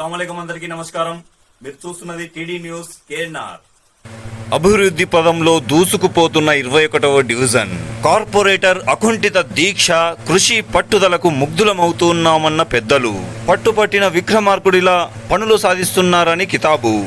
అస్సలాముఅలైకుం అందరికీ నమస్కారం. మీరు చూస్తున్నది టీడీ న్యూస్ కేఎన్ఆర్. అభివృద్ధి పదంలో దూసుకుపోతున్న 21వ డివిజన్ కార్పొరేటర్ అకుంఠిత దీక్ష కృషి పట్టుదలకు ముగ్ధులమవుతున్నామన్న పెద్దలు. పట్టుపట్టిన విక్రమార్కుడిలా పనులు సాధిస్తున్నారని కితాబు.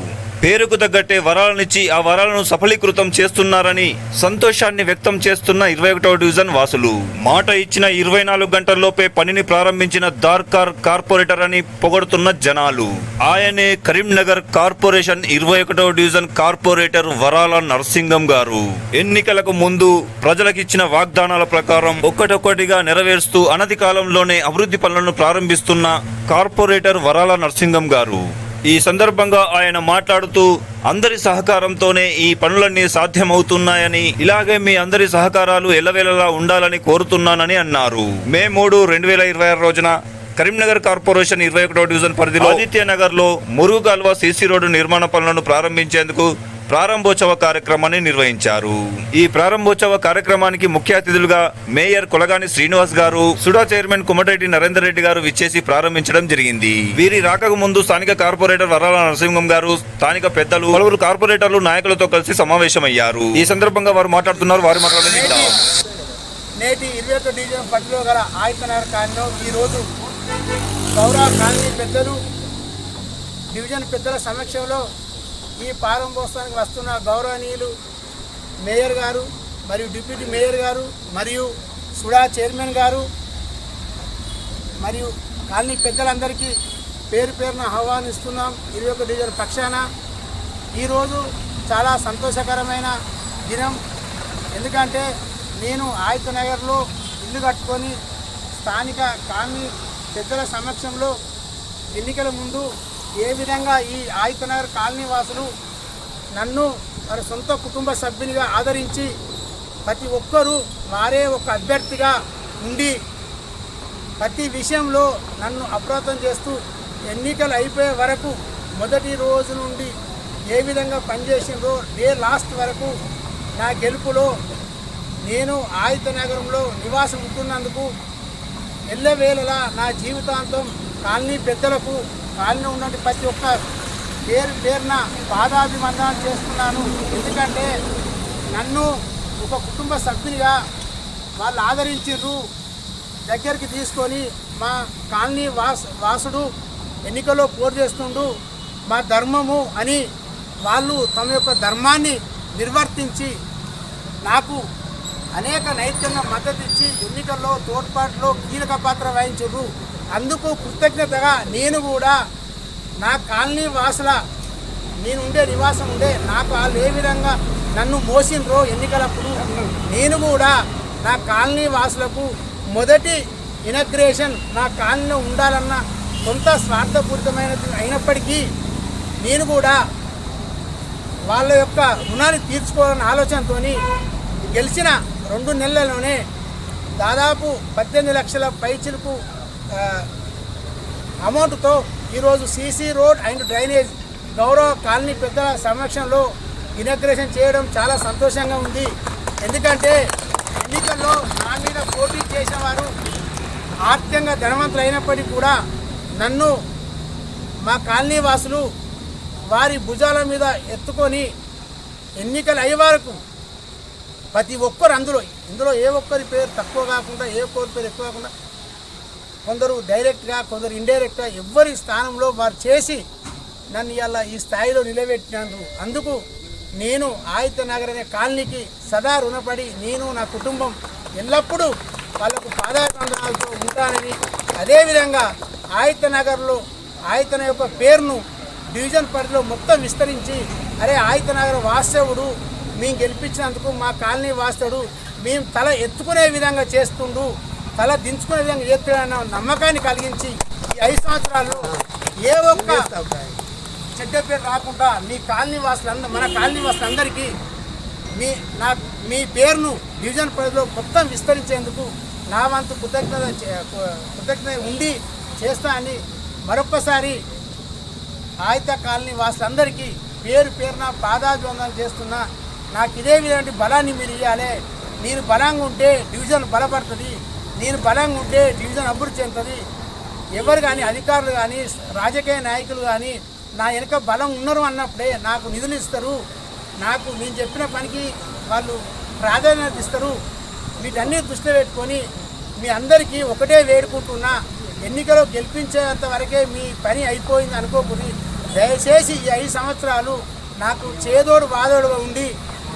పేరుకు తగ్గట్టే వరాలనిచ్చి ఆ వరాలను సఫలీకృతం చేస్తున్నారని సంతోషాన్ని వ్యక్తం చేస్తున్న 21వ డివిజన్ వాసులు. మాట ఇచ్చిన 24 గంటల్లోపే పనిని ప్రారంభించిన దార్కార్ కార్పొరేటర్ అని పొగడుతున్న జనాలు. ఆయనే కరీంనగర్ కార్పొరేషన్ 21వ డివిజన్ కార్పొరేటర్ వరాల నరసింగం గారు. ఎన్నికలకు ముందు ప్రజలకిచ్చిన వాగ్దానాల ప్రకారం ఒక్కటొక్కటిగా నెరవేరుస్తూ అనతి కాలంలోనే అభివృద్ధి పనులను ప్రారంభిస్తున్న కార్పొరేటర్ వరాల నరసింగం గారు. ఈ సందర్భంగా ఆయన మాట్లాడుతూ అందరి సహకారంతోనే ఈ పనులన్నీ సాధ్యమవుతున్నాయని, ఇలాగే మీ అందరి సహకారాలు ఎల్లవేళలా ఉండాలని కోరుతున్నానని అన్నారు. మే 3, 2026 రోజున కరీంనగర్ కార్పొరేషన్ 21వ డివిజన్ పరిధిలో ఆదిత్యనగర్ లో మురుగు కాల్వ సీసీ రోడ్డు నిర్మాణ పనులను ప్రారంభించేందుకు ప్రారంభోత్సవ కార్యక్రమాన్ని నిర్వహించారు. ఈ ప్రారంభోత్సవ కార్యక్రమానికి ముఖ్య అతిథులుగా మేయర్ కొలగాని శ్రీనివాస్ గారు, సుడా చైర్మన్ కుమటిరెడ్డి నరేందర్ రెడ్డి గారు విచ్చేసి ప్రారంభించడం జరిగింది. వీరి రాకకు ముందు స్థానిక కార్పొరేటర్ వరాల నరసింహం గారు, స్థానిక పెద్దలు, పలువురు కార్పొరేటర్లు నాయకులతో కలిసి సమావేశమయ్యారు. ఈ సందర్భంగా వారు మాట్లాడుతున్నారు. వారు మాట్లాడండి. నేటి 21 డివిజన్ పరిధిలో గల ఆదిత్యనగర్ కాలనీలో ఈరోజు గౌరవ కాలనీ పెద్దలు, డివిజన్ పెద్దల సమక్షంలో ఈ ప్రారంభోత్సవానికి వస్తున్న గౌరవనీయులు మేయర్ గారు మరియు డిప్యూటీ మేయర్ గారు మరియు సుడా చైర్మన్ గారు మరియు కాలనీ పెద్దలందరికీ పేరు పేరున ఆహ్వానిస్తున్నాం. 21 డివిజన్ పక్షాన ఈరోజు చాలా సంతోషకరమైన దినం. ఎందుకంటే నేను ఆదిత్యనగర్లో ఇల్లు కట్టుకొని స్థానిక కాలనీ పెద్దల సమక్షంలో ఎన్నికల ముందు ఏ విధంగా ఈ ఆదిత్యనగర్ కాలనీ వాసులు నన్ను వారి సొంత కుటుంబ సభ్యునిగా ఆదరించి ప్రతి ఒక్కరూ వారే ఒక అభ్యర్థిగా ఉండి ప్రతి విషయంలో నన్ను అప్రమత్తం చేస్తూ ఎన్నికలు అయిపోయే వరకు మొదటి రోజు నుండి ఏ విధంగా పనిచేసిందో డే లాస్ట్ వరకు నా గెలుపులో నేను ఆదిత్యనగరంలో నివాసం ఉంటున్నందుకు ఎల్లవేళలా నా జీవితాంతం కాలనీ పెద్దలకు, కాలనీ ఉన్నటువంటి ప్రతి ఒక్క పేరున పాదాభివందనాలు చేస్తున్నాను. ఎందుకంటే నన్ను ఒక కుటుంబ సభ్యునిగా వాళ్ళు ఆదరించారు, దగ్గరికి తీసుకొని మా కాలనీ వాసుడు ఎన్నికల్లో పోరు చేస్తుండు, మా ధర్మము అని వాళ్ళు తమ యొక్క ధర్మాన్ని నిర్వర్తించి నాకు అనేక నైతికంగా మద్దతు ఇచ్చి ఎన్నికల్లో తోడ్పాటులో కీలక పాత్ర వహించారు. అందుకు కృతజ్ఞతగా నేను కూడా నా కాలనీ వాసుల నేను ఉండే నివాసం ఉండే నాకు వాళ్ళు ఏ విధంగా నన్ను మోసిండ్రో ఎన్నికలప్పుడు నేను కూడా నా కాలనీ వాసులకు మొదటి ఇనాగ్రేషన్ నా కాలనీలో ఉండాలన్న కొంత స్వార్థపూరితమైనది అయినప్పటికీ నేను కూడా వాళ్ళ యొక్క రుణాన్ని తీర్చుకోవాలన్న ఆలోచనతో గెలిచిన 2 నెలల్లోనే దాదాపు 18 లక్షల పైచిలకు అమౌంట్తో ఈరోజు సీసీ రోడ్ అండ్ డ్రైనేజ్ గౌరవ కాలనీ పెద్దల సమక్షంలో ఇనాగ్రేషన్ చేయడం చాలా సంతోషంగా ఉంది. ఎందుకంటే ఎన్నికల్లో నా మీద పోటీ చేసిన వారు ఆర్థికంగా ధనవంతులు అయినప్పటికీ కూడా నన్ను మా కాలనీ వాసులు వారి భుజాల మీద ఎత్తుకొని ఎన్నికలు అయ్యే వరకు ప్రతి ఒక్కరు ఇందులో ఏ ఒక్కరి పేరు తక్కువ కాకుండా ఏ ఒక్కరి పేరు ఎక్కువ కాకుండా కొందరు డైరెక్ట్గా కొందరు ఇండైరెక్ట్గా ఎవ్వరి స్థానంలో వారు చేసి నన్ను ఇలా ఈ స్థాయిలో నిలబెట్టినందుకు అందుకు నేను ఆదిత్యనగర్ అనే కాలనీకి సదా రుణపడి నేను నా కుటుంబం ఎల్లప్పుడూ వాళ్ళకు పాదాభివందనాలతో ఉంటానని, అదేవిధంగా ఆదిత్యనగర్లో ఆదిత్యనగర్ యొక్క పేరును డివిజన్ పరిధిలో మొత్తం విస్తరించి అరే ఆదిత్యనగర్ వాస్తవుడు మేము గెలిపించినందుకు మా కాలనీ వాస్తవుడు మేము తల ఎత్తుకునే విధంగా చేస్తుండు, తల దించుకునే విధంగా చేస్తున్న నమ్మకాన్ని కలిగించి ఈ 5 సంవత్సరాల్లో ఏ ఒక్క చెడ్డ పేరు రాకుండా మీ కాలనీ వాసులందరూ మన కాలనీ వాసులందరికీ మీ పేరును డివిజన్ పరిధిలో మొత్తం విస్తరించేందుకు నా వంతు కృతజ్ఞత ఉండి చేస్తా అని మరొక్కసారి ఆదిత్య కాలనీ వాసులందరికీ పేరున పాదాభివందనం చేస్తున్నా. నాకు ఇదే విధంగా బలాన్ని మీరు ఇవ్వాలి. నేను బలంగా ఉంటే డివిజన్ బలపడుతుంది, నేను బలంగా ఉంటే డివిజన్ అభివృద్ధి చెందుతుంది. ఎవరు కానీ అధికారులు కానీ రాజకీయ నాయకులు కానీ నా వెనుక బలం ఉన్నారు అన్నప్పుడే నాకు నిధులు ఇస్తారు, నాకు నేను చెప్పిన పనికి వాళ్ళు ప్రాధాన్యత ఇస్తారు. వీటన్నీ దృష్టిలో పెట్టుకొని మీ అందరికీ ఒకటే వేడుకుంటున్నా, ఎన్నికలో గెలిపించేంత వరకే మీ పని అయిపోయింది అనుకోకూడదు. దయచేసి ఈ 5 సంవత్సరాలు నాకు చేదోడు వాదోడుగా ఉండి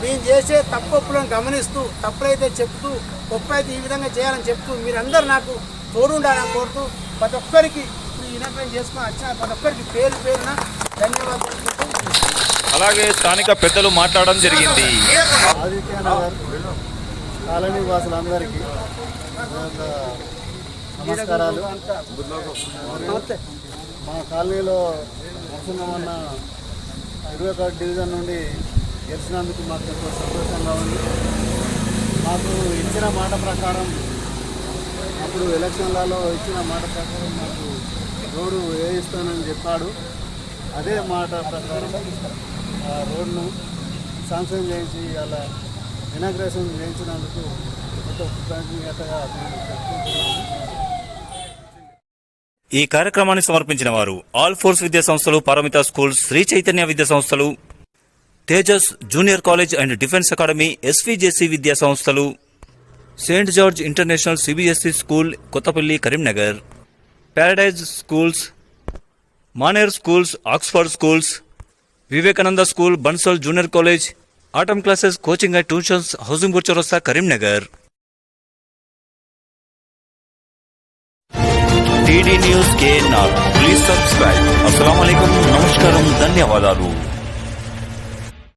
నేను చేసే తప్పులను గమనిస్తూ, తప్పులైతే చెప్తూ, ఒప్పైతే ఈ విధంగా చేయాలని చెప్తూ మీరందరూ నాకు తోడుండాలని కోరుతూ ప్రతి ఒక్కరికి ఈ ఇనాగ్రేషన్ చేసుకుని వచ్చిన ప్రతి ఒక్కరికి పేరు పేరున ధన్యవాదాలు. అలాగే స్థానిక పెద్దలు మాట్లాడడం జరిగింది. ఆదిత్యనగర్ కాలనీ వాసులందరికీ నమస్కారాలు. మా కాలనీలో నరసింహమన్న 21 డివిజన్ నుండి గెలిచినందుకు మాకు ఎంతో సంతోషంగా ఉంది. మాకు ఇచ్చిన మాట ప్రకారం, అప్పుడు ఎలక్షన్లలో ఇచ్చిన మాట ప్రకారం మాకు రోడ్డు వేయిస్తానని చెప్పాడు. అదే మాట ప్రకారం ఆ రోడ్ను శాంక్షన్ చేయించి అలా ఇనాగ్రేషన్ చేయించినందుకు ఎంతో కృతజ్ఞతగా చెప్పుకుంటున్నాము. ఈ కార్యక్రమాన్ని సమర్పించిన వారు ఆల్ ఫోర్స్ విద్యా సంస్థలు, పారమిత స్కూల్స్, శ్రీ చైతన్య విద్యా సంస్థలు, Tejas junior college and defence academy, SVJC విద్యా సంస్థలు, saint George international CBSE school Kothapalli Karimnagar, paradise schools, Maner schools, Oxford schools, Vivekananda school, Bansal junior college, atom classes, coaching and tuitions, housing board చౌరస్తా Karimnagar. TD news KNR. Please subscribe. అస్సలాము అలైకుం. నమస్కారం. ధన్యవాదాలు.